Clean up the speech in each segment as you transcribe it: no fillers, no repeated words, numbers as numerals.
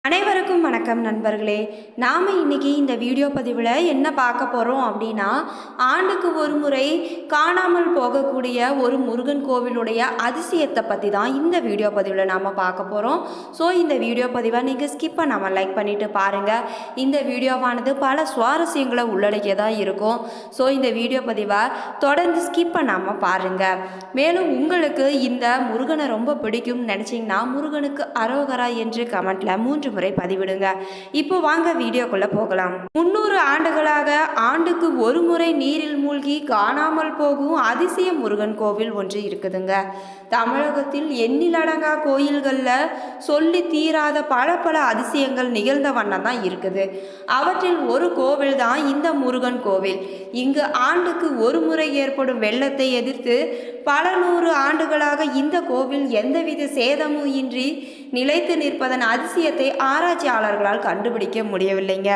அனைவருக்கும் வணக்கம் நண்பர்களே. நாம் இன்னைக்கு இந்த வீடியோ பதிவில் என்ன பார்க்க போகிறோம் அப்படின்னா, ஆண்டுக்கு ஒரு முறை காணாமல் போகக்கூடிய ஒரு முருகன் கோவிலுடைய அதிசயத்தை பற்றி தான் இந்த வீடியோ பதிவில் நாம் பார்க்க போகிறோம். ஸோ இந்த வீடியோ பதிவை நீங்கள் ஸ்கிப் பண்ணாமல் லைக் பண்ணிவிட்டு பாருங்கள். இந்த வீடியோவானது பல சுவாரஸ்யங்களை உள்ளடக்கியதாக இருக்கும். ஸோ இந்த வீடியோ பதிவை தொடர்ந்து ஸ்கிப் பண்ணாமல் பாருங்கள். மேலும் உங்களுக்கு இந்த முருகனை ரொம்ப பிடிக்கும்னு நினச்சிங்கன்னா முருகனுக்கு அரோகரா என்று கமெண்ட்டில் 3 முறை பதிவிடுங்க. இப்போ வாங்க வீடியோக்குள்ள போகலாம். 300 ஆண்டுகளாக ஆண்டுக்கு ஒரு முறை நீரில் மூழ்கி காணாமல் போகும் அதிசய முருகன் கோவில் ஒன்று இருக்குதுங்க. தமிழகத்தில் எண்ணிலடங்கா கோயில்களில் சொல்லி தீராத பல அதிசயங்கள் நிகழ்ந்த வண்ணம் தான் இருக்குது. அவற்றில் ஒரு கோவில் தான் இந்த முருகன் கோவில். இங்கு ஆண்டுக்கு ஒரு முறை ஏற்படும் வெள்ளத்தை எதிர்த்து பல 100 ஆண்டுகளாக இந்த கோவில் எந்தவித சேதமும் இன்றி நிலைத்து நிற்பதன் அதிசயத்தை ஆராய்ச்சியாளர்களால் கண்டுபிடிக்க முடியவில்லைங்க.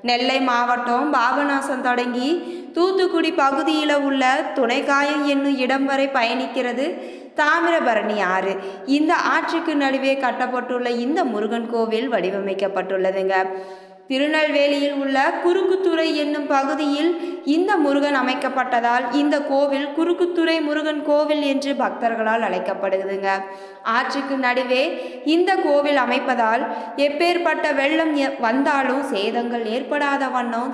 நெல்லை மாவட்டம் பாபநாசம் தொடங்கி தூத்துக்குடி பகுதியில் உள்ள துணைக்காயம் என்னும் இடம் வரை பயணிக்கிறது தாமிரபரணி ஆறு. இந்த ஆற்றுக்கு நடுவே கட்டப்பட்டுள்ள இந்த முருகன் கோவில் வடிவமைக்கப்பட்டுள்ளதுங்க. திருநெல்வேலியில் உள்ள குறுக்குத்துறை என்னும் பகுதியில் இந்த முருகன் அமைக்கப்பட்டதால் இந்த கோவில் குறுக்குத்துறை முருகன் கோவில் என்று பக்தர்களால் அழைக்கப்படுதுங்க. ஆற்றுக்கு நடுவே இந்த கோவில் அமைப்பதால் எப்பேற்பட்ட வெள்ளம் வந்தாலும் சேதங்கள் ஏற்படாத வண்ணம்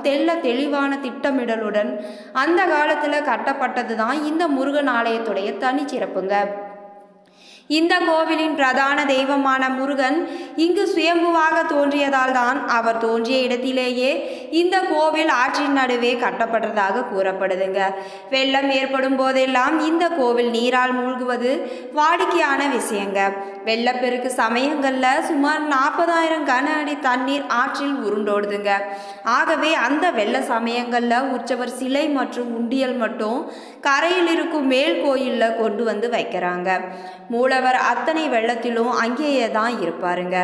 தெளிவான திட்டமிடலுடன் அந்த காலத்தில் கட்டப்பட்டது தான் இந்த முருகன் ஆலயத்துடைய தனிச்சிறப்புங்க. இந்த கோவிலின் பிரதான தெய்வமான முருகன் இங்கு சுயம்புவாக தோன்றியதால் தான் அவர் தோன்றிய இடத்திலேயே இந்த கோவில் ஆற்றின் நடுவே கட்டப்பட்டதாக கூறப்படுதுங்க. வெள்ளம் ஏற்படும் போதெல்லாம் இந்த கோவில் நீரால் மூழ்குவது வாடிக்கையான விஷயங்க. வெள்ளப்பெருக்கு சமயங்களில் சுமார் 40,000 கன அடி தண்ணீர் ஆற்றில் உருண்டோடுதுங்க. ஆகவே அந்த வெள்ள சமயங்களில் உற்சவர் சிலை மற்றும் உண்டியல் மட்டும் கரையில் இருக்கும் மேல் கோயிலில் கொண்டு வந்து வைக்கிறாங்க. மூலவர் அத்தனை வெள்ளத்திலும் அங்கேயே தான் இருப்பாருங்க.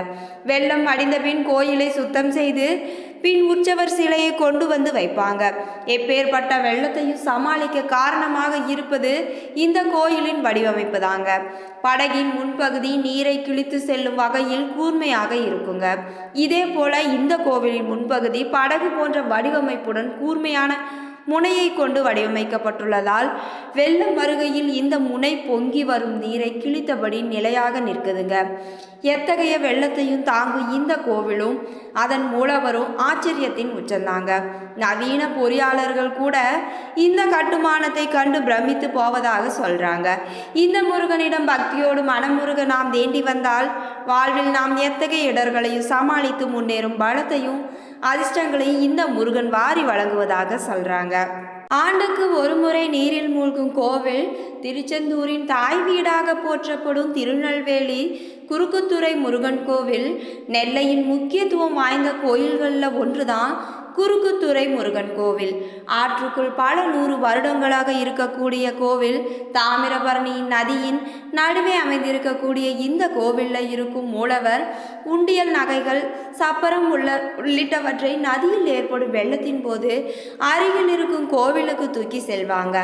வெள்ளம் அடிந்த பின் கோயிலை சுத்தம் செய்து பின் உற்சவர் சிலையை கொண்டு வந்து வைப்பாங்க. எப்பேற்பட்ட வெள்ளத்தையும் சமாளிக்க காரணமாக இருப்பது இந்த கோயிலின் வடிவமைப்பு தாங்க. படகின் முன்பகுதி நீரை கிழித்து செல்லும் வகையில் கூர்மையாக இருக்குங்க. இதே போல இந்த கோவிலின் முன்பகுதி படகு போன்ற வடிவமைப்புடன் கூர்மையான முனையை கொண்டு வடிவமைக்கப்பட்டுள்ளதால் வெள்ளம் வருகையில் இந்த முனை பொங்கி வரும் நீரை கிழித்தபடி நிலையாக நிற்குதுங்க. எத்தகைய வெள்ளத்தையும் தாங்கும் இந்த கோவிலும் அதன் மூலவரும் ஆச்சரியத்தின் உச்சந்தாங்க. நவீன பொறியாளர்கள் கூட இந்த கட்டுமானத்தை கண்டு பிரமித்து போவதாக சொல்றாங்க. இந்த முருகனிடம் பக்தியோடு மனமுருக நாம் வேண்டி வந்தால் வாழ்வில் நாம் எத்தகைய இடர்களையும் சமாளித்து முன்னேறும் பலத்தையும் அதிர்ஷ்டங்களையும் இந்த முருகன் வாரி வழங்குவதாக சொல்றாங்க. ஆண்டுக்கு ஒரு முறை நீரில் மூழ்கும் கோவில் திருச்செந்தூரின் தாய் வீடாக போற்றப்படும் திருநெல்வேலி குறுக்குத்துறை முருகன் கோவில் நெல்லையின் முக்கியத்துவம் வாய்ந்த கோயில்களில் ஒன்றுதான் குறுக்குத்துறை முருகன் கோவில். ஆற்றுக்குள் பல 100 வருடங்களாக இருக்கக்கூடிய கோவில் தாமிரபரணி நதியின் நடுவே அமைந்திருக்கக்கூடிய இந்த கோவிலில் இருக்கும் மூலவர் உண்டியல் நகைகள் சப்பரம் உள்ளிட்டவற்றை நதியில் ஏற்படும் வெள்ளத்தின் போது அருகில் இருக்கும் கோவிலுக்கு தூக்கி செல்வாங்க.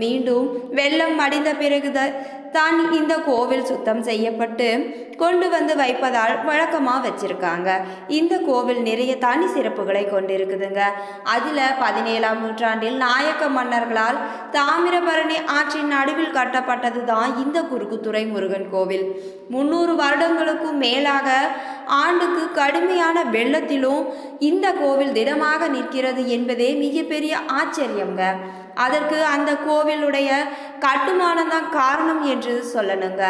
மீண்டும் வெள்ளம் அடிந்த பிறகு தான் இந்த கோவில் சுத்தம் செய்யப்பட்டு கொண்டு வந்து வைப்பதால் வழக்கமாக வச்சிருக்காங்க. இந்த கோவில் நிறைய தனி சிறப்புகளை கொண்டிருக்குதுங்க. அதில் 17ஆம் நூற்றாண்டில் நாயக்க மன்னர்களால் தாமிரபரணி ஆற்றின் நடுவில் கட்டப்பட்டது தான் இந்த குறுக்குத்துறை முருகன் கோவில். 300 வருடங்களுக்கும் மேலாக ஆண்டுக்கு கடுமையான வெள்ளத்திலும் இந்த கோவில் திடமாக நிற்கிறது என்பதே மிகப்பெரிய ஆச்சரியங்க. அதற்கு அந்த கோவிலுடைய கட்டுமானம் தான் காரணம் என்று சொல்லணுங்க.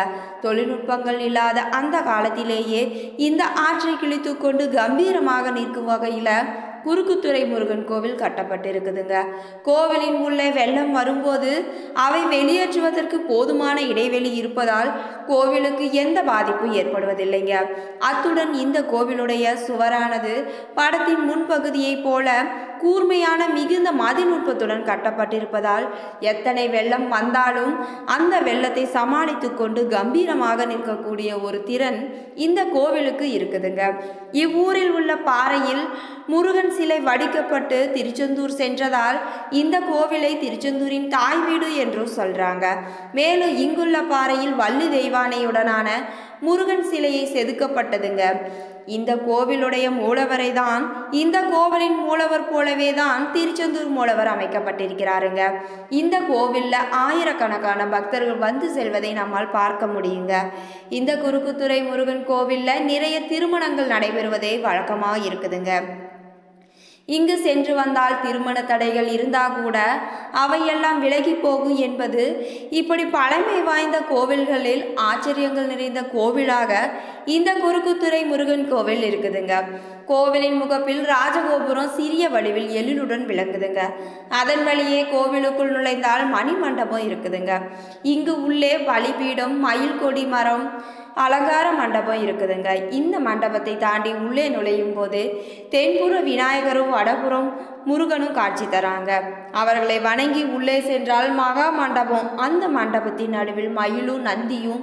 தொழில்நுட்பங்கள் இல்லாத அந்த காலத்திலேயே இந்த ஆற்றை கிழித்து கொண்டு கம்பீரமாக நிற்கும் வகையில் குறுக்குத்துறை முருகன் கோவில் கட்டப்பட்டிருக்குதுங்க. கோவிலின் உள்ளே வெள்ளம் வரும்போது அவை வெளியேற்றுவதற்கு போதுமான இடைவெளி இருப்பதால் கோவிலுக்கு எந்த பாதிப்பும் ஏற்படுவதில்லைங்க. அத்துடன் இந்த கோவிலுடைய சுவரானது படத்தின் முன்பகுதியை போல கூர்மையான மிகுந்த மதிநுட்பத்துடன் கட்டப்பட்டிருப்பதால் எத்தனை வெள்ளம் வந்தாலும் அந்த வெள்ளத்தை சமாளித்து கொண்டு கம்பீரமாக நிற்கக்கூடிய ஒரு திறன் இந்த கோவிலுக்கு இருக்குதுங்க. இவ்வூரில் உள்ள பாறையில் முருகன் சிலை வடிக்கப்பட்டு திருச்செந்தூர் சென்றதால் இந்த கோவிலை திருச்செந்தூரின் தாய் வீடு என்றும் சொல்றாங்க. மேலும் இங்குள்ள பாறையில் வள்ளி தெய்வானையுடனான முருகன் சிலையை செதுக்கப்பட்டதுங்க. இந்த கோவிலுடைய மூலவரை தான் இந்த கோவிலின் மூலவர் போலவே தான் திருச்செந்தூர் மூலவர் அமைக்கப்பட்டிருக்கிறாருங்க. இந்த கோவிலில் ஆயிரக்கணக்கான பக்தர்கள் வந்து செல்வதை நம்மால் பார்க்க முடியுங்க. இந்த குறுக்குத்துறை முருகன் கோவிலில் நிறைய திருமணங்கள் நடைபெறுவதே வழக்கமாக இருக்குதுங்க. இங்கு சென்று வந்தால் திருமண தடைகள் இருந்தால் கூட அவையெல்லாம் விலகி போகும் என்பது இப்படி பழமை வாய்ந்த கோவில்களில் ஆச்சரியங்கள் நிறைந்த கோவிலாக இந்த குறுக்குத்துறை முருகன் கோவில் இருக்குதுங்க. கோவிலின் முகப்பில் ராஜகோபுரம் சிறிய வடிவில் எழிலுடன் விளங்குதுங்க. அதன் வழியே கோவிலுக்குள் நுழைந்தால் மணிமண்டபம் இருக்குதுங்க. இங்கு உள்ளே பலிபீடம், மயில் கொடி மரம், அலங்கார மண்டபம் இருக்குதுங்க. இந்த மண்டபத்தை தாண்டி உள்ளே நுழையும் போது தென்புற விநாயகரும் வடபுறம் முருகனும் காட்சி தராங்க. அவர்களை வணங்கி உள்ளே சென்றால் மகா மண்டபம். அந்த மண்டபத்தின் நடுவில் மயிலும் நந்தியும்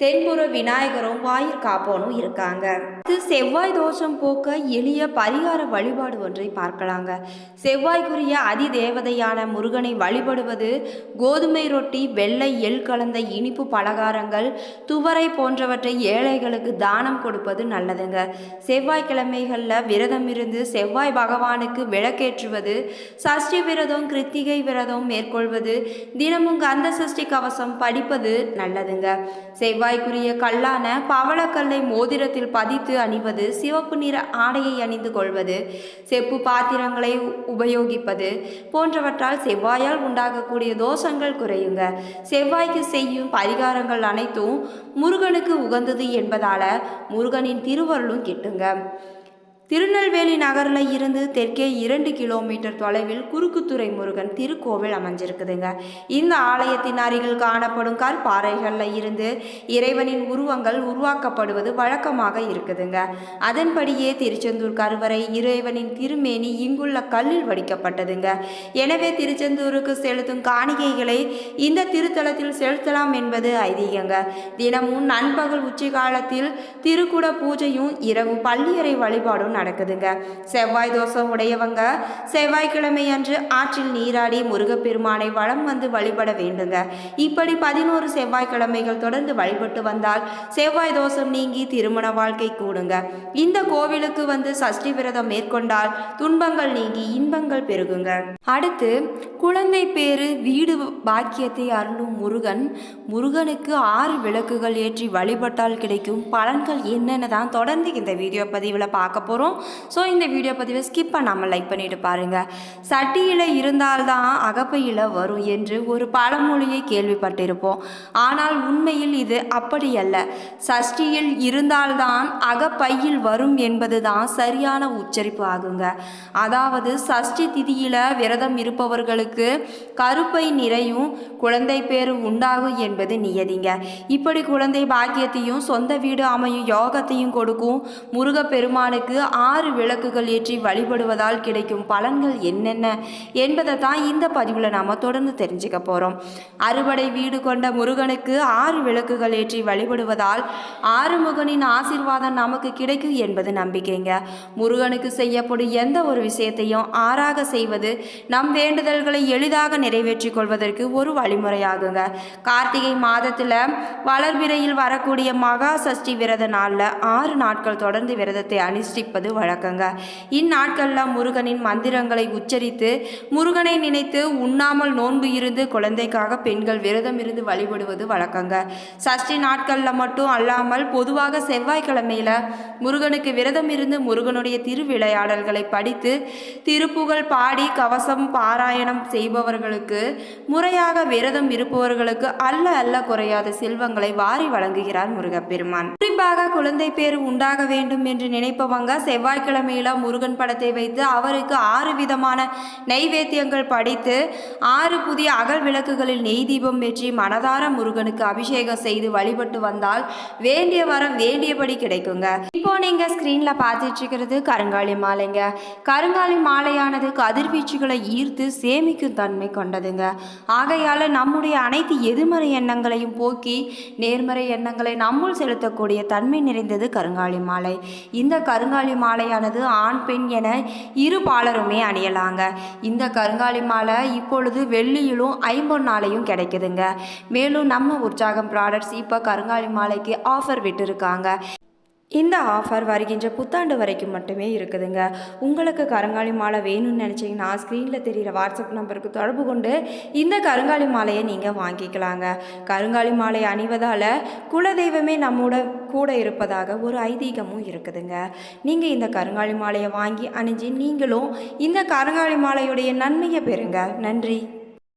தென்புற விநாயகரும் வாயிற் காப்போனும் இருக்காங்க. இது செவ்வாய் தோஷம் போக்க எளிய பரிகார வழிபாடு ஒன்றை பார்க்கலாங்க. செவ்வாய்க்குரிய அதிதேவதையான முருகனை வழிபடுவது கோதுமை ரொட்டி, வெள்ளை எள் கலந்த இனிப்பு பலகாரங்கள், துவரை போன்றவற்றை ஏழைகளுக்கு தானம் கொடுப்பது நல்லதுங்க. செவ்வாய்க்கிழமைகளில் விரதம் இருந்து செவ்வாய் பகவானுக்கு விளக்கேற்றுவது, சஷ்டி விரதம், கிருத்திகை விரதம் மேற்கொள்வது, தினமும் கந்த சஷ்டி கவசம் படிப்பது நல்லதுங்க. செவ்வாய்க்குரிய கல்லான பவளக்கல்லை மோதிரத்தில் பதித்து அணிவது, சிவப்பு நிற ஆடையை அணிந்து கொள்வது, செப்பு பாத்திரங்களை உபயோகிப்பது போன்றவற்றால் செவ்வாயால் உண்டாகக்கூடிய தோஷங்கள் குறையுங்க. செவ்வாய்க்கு செய்யும் பரிகாரங்கள் அனைத்தும் முருகனுக்கு உகந்தது என்பதால் முருகனின் திருவருளும் கிட்டுங்க. திருநெல்வேலி நகரில் இருந்து தெற்கே 2 கிலோமீட்டர் தொலைவில் குறுக்குத்துறை முருகன் திருக்கோவில் அமைஞ்சிருக்குதுங்க. இந்த ஆலயத்தின் அருகில் காணப்படும் கற்பாறைகளில் இருந்து இறைவனின் உருவங்கள் உருவாக்கப்படுவது வழக்கமாக இருக்குதுங்க. அதன்படியே திருச்செந்தூர் கருவறை இறைவனின் திருமேனி இங்குள்ள கல்லில் வடிக்கப்பட்டதுங்க. எனவே திருச்செந்தூருக்கு செலுத்தும் காணிக்கைகளை இந்த திருத்தலத்தில் செலுத்தலாம் என்பது ஐதீகங்க. தினமும் நண்பகல் உச்சி காலத்தில் திருக்குட பூஜையும் இரவு பள்ளியறை வழிபாடும் நடக்குதுங்க. செவ்வாய் தோஷம் உடையவங்க செவ்வாய்க்கிழமை அன்று ஆற்றில் நீராடி முருகப்பெருமானை வலம் வந்து வழிபட வேண்டுங்க. இப்படி 11 செவ்வாய்க்கிழமைகள் தொடர்ந்து வழிபட்டு வந்தால் செவ்வாய் தோஷம் நீங்கி திருமண வாழ்க்கை கூடுங்க. இந்த கோவிலுக்கு வந்து சஷ்டி விரதம் மேற்கொண்டால் துன்பங்கள் நீங்கி இன்பங்கள் பெருகுங்க. அடுத்து குழந்தை பேரு வீடு பாக்கியத்தை அருளும் முருகனுக்கு 6 விளக்குகள் ஏற்றி வழிபட்டால் கிடைக்கும் பலன்கள் என்னென்ன தான் தொடர்ந்து இந்த வீடியோ பதிவில் பார்க்க போகிறோம். ஸோ இந்த வீடியோ பதிவை ஸ்கிப் பண்ணாமல் லைக் பண்ணிட்டு பாருங்கள். சட்டியில் இருந்தால்தான் அகப்பையில் வரும் என்று ஒரு பழமொழியை கேள்விப்பட்டிருப்போம். ஆனால் உண்மையில் இது அப்படி அல்ல. சஷ்டியில் இருந்தால்தான் அகப்பையில் வரும் என்பது தான் சரியான உச்சரிப்பு ஆகுங்க. அதாவது சஷ்டி திதியில் விரதம் இருப்பவர்களுக்கு கருப்பை நிறையும் குழந்தை பேரு உண்டாகும் என்பது நியதிங்க. இப்படி குழந்தை பாக்கியத்தையும் சொந்த வீடு அமையும் யோகத்தையும் கொடுக்கும் முருகப்பெருமானுக்கு 6 விளக்குகள் ஏற்றி வழிபடுவதால் கிடைக்கும் பலன்கள் என்னென்ன என்பதை தான் இந்த பதிவில் நாம் தொடர்ந்து தெரிஞ்சுக்க போகிறோம். அறுபடை வீடு கொண்ட முருகனுக்கு 6 விளக்குகள் ஏற்றி வழிபடுவதால் ஆறுமுகனின் ஆசீர்வாதம் நமக்கு கிடைக்கும் என்பது நம்பிக்கைங்க. முருகனுக்கு செய்யப்படும் எந்த ஒரு விஷயத்தையும் ஆறாக செய்வது நம் வேண்டுதல்களை எளிதாக நிறைவேற்றிக் கொள்வதற்கு ஒரு வழிமுறையாகுங்க. கார்த்திகை மாதத்தில் வளர்பிறையில் வரக்கூடிய மகா சஷ்டி விரத நாளில் 6 நாட்கள் தொடர்ந்து விரதத்தை அனுஷ்டிப்பது வழக்கங்க. இந்நாட்களில் முருகனின் மந்திரங்களை உச்சரித்து முருகனை நினைத்து உண்ணாமல் நோன்பு இருந்து குழந்தைக்காக பெண்கள் விரதம் இருந்து வழிபடுவது வழக்கங்க. சஷ்டி நாட்களில் மட்டும் அல்லாமல் பொதுவாக செவ்வாய்க்கிழமையில் முருகனுக்கு விரதம் இருந்து முருகனுடைய திருவிளையாடல்களை படித்து திருப்புகழ் பாடி கவசம் பாராயணம் செய்பவர்களுக்கு முறையாக விரதம் இருப்பவர்களுக்கு அல்ல குறையாத செல்வங்களை வாரி வழங்குகிறார் முருகப்பெருமான். குறிப்பாக குழந்தை பேர் உண்டாக வேண்டும் என்று நினைப்பவங்க செவ்வாய்க்கிழமையில முருகன் படத்தை வைத்து அவருக்கு 6 விதமான நெய்வேத்தியங்கள் படைத்து 6 புதிய அகல் விளக்குகளில் நெய் தீபம் ஏற்றி மனதார முருகனுக்கு அபிஷேகம் செய்து வழிபட்டு வந்தால் வேண்டிய வரம் வேண்டியபடி கிடைக்குங்க. இப்போ நீங்க ஸ்கிரீன்ல பார்த்துட்டு இருக்கிறது கருங்காலி மாலைங்க. கருங்காலி மாலையானது கதிர்வீச்சுகளை ஈர்த்து சேமிக்கும் தன்மை கொண்டதுங்க. ஆகையால நம்முடைய அனைத்து எதிர்மறை எண்ணங்களையும் போக்கி நேர்மறை எண்ணங்களை நம்முள் செலுத்தக்கூடிய தன்மை நிறைந்தது கருங்காலி மாலை. இந்த கருங்காலி மாலையானது ஆண் பெண் என இரு பாலருமே அணியலாங்க. இந்த கருங்காலி மாலை இப்பொழுது வெள்ளியிலும் ஐம்பொன்னாலையும் கிடைக்குதுங்க. மேலும் நம்ம உற்சாகம் ப்ராடக்ட்ஸ் இப்போ கருங்காலி மாலைக்கு ஆஃபர் விட்டுருக்காங்க. இந்த ஆஃபர் வருகின்ற புத்தாண்டு வரைக்கும் மட்டுமே இருக்குதுங்க. உங்களுக்கு கருங்காலி மாலை வேணும்னு நினச்சிங்கன்னா ஸ்க்ரீனில் தெரிகிற வாட்ஸ்அப் நம்பருக்கு தொடர்பு கொண்டு இந்த கருங்காலி மாலையை நீங்கள் வாங்கிக்கலாங்க. கருங்காலி மாலை அணிவதால் குலதெய்வமே நம்மோட கூட இருப்பதாக ஒரு ஐதீகமும் இருக்குதுங்க. நீங்கள் இந்த கருங்காலி மாலையை வாங்கி அணிஞ்சு நீங்களும் இந்த கருங்காலி மாலையுடைய நன்மையை பெறுங்க. நன்றி.